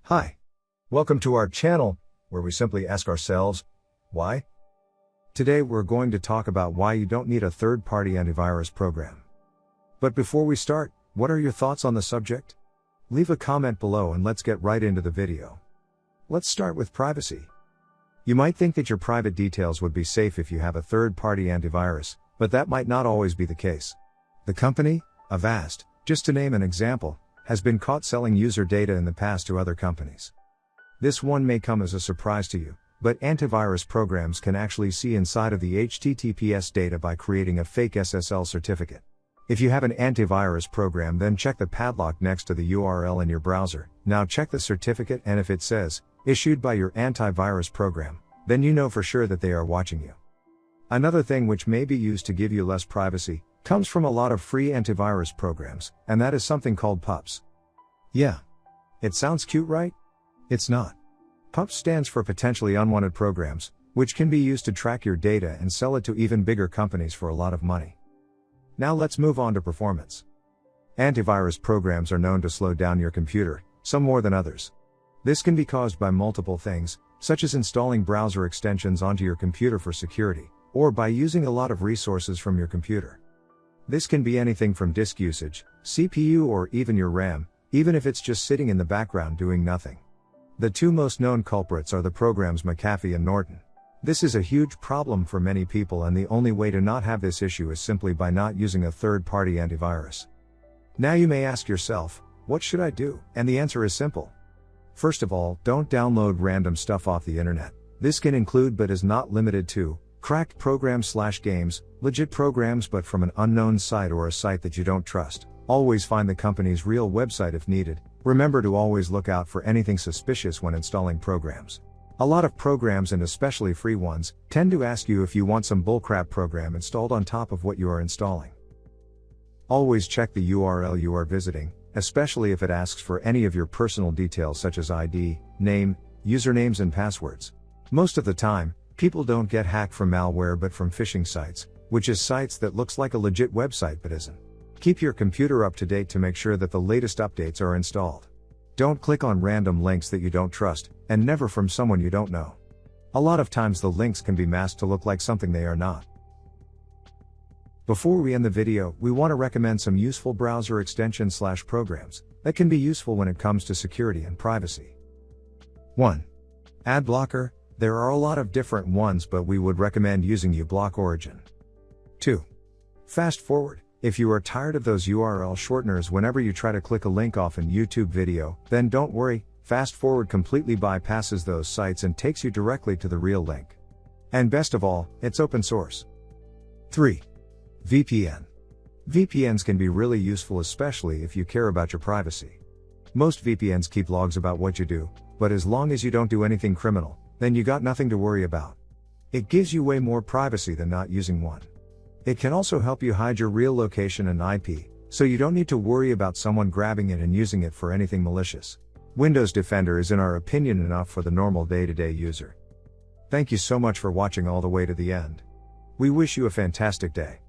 Hi. Welcome to our channel, where we simply ask ourselves, why? Today we're going to talk about why you don't need a third-party antivirus program. But before we start, what are your thoughts on the subject? Leave a comment below and let's get right into the video. Let's start with privacy. You might think that your private details would be safe if you have a third-party antivirus, but that might not always be the case. The company, Avast, just to name an example, has been caught selling user data in the past to other companies. This one may come as a surprise to you, but antivirus programs can actually see inside of the HTTPS data by creating a fake SSL certificate. If you have an antivirus program, then check the padlock next to the URL in your browser. Now check the certificate, and if it says, issued by your antivirus program, then you know for sure that they are watching you. Another thing which may be used to give you less privacy comes from a lot of free antivirus programs, and that is something called PUPs. Yeah. It sounds cute, right? It's not. PUPs stands for potentially unwanted programs, which can be used to track your data and sell it to even bigger companies for a lot of money. Now let's move on to performance. Antivirus programs are known to slow down your computer, some more than others. This can be caused by multiple things, such as installing browser extensions onto your computer for security, or by using a lot of resources from your computer. This can be anything from disk usage, CPU, or even your RAM, even if it's just sitting in the background doing nothing. The two most known culprits are the programs McAfee and Norton. This is a huge problem for many people, and the only way to not have this issue is simply by not using a third-party antivirus. Now you may ask yourself, what should I do? And the answer is simple. First of all, don't download random stuff off the internet. This can include, but is not limited to, cracked programs/games, legit programs but from an unknown site or a site that you don't trust. Always find the company's real website if needed. Remember to always look out for anything suspicious when installing programs. A lot of programs, and especially free ones, tend to ask you if you want some bullcrap program installed on top of what you are installing. Always check the URL you are visiting, especially if it asks for any of your personal details such as ID, name, usernames and passwords. Most of the time, people don't get hacked from malware but from phishing sites, which is sites that looks like a legit website but isn't. Keep your computer up to date to make sure that the latest updates are installed. Don't click on random links that you don't trust, and never from someone you don't know. A lot of times the links can be masked to look like something they are not. Before we end the video, we want to recommend some useful browser extensions/programs that can be useful when it comes to security and privacy. 1. Ad blocker. There are a lot of different ones, but we would recommend using uBlock Origin. 2. Fast forward. If you are tired of those URL shorteners whenever you try to click a link off in YouTube video, then don't worry, fast forward completely bypasses those sites and takes you directly to the real link. And best of all, it's open source. 3. VPN. VPNs can be really useful, especially if you care about your privacy. Most VPNs keep logs about what you do, but as long as you don't do anything criminal, then you got nothing to worry about. It gives you way more privacy than not using one. It can also help you hide your real location and IP, so you don't need to worry about someone grabbing it and using it for anything malicious. Windows Defender is, in our opinion, enough for the normal day-to-day user. Thank you so much for watching all the way to the end. We wish you a fantastic day.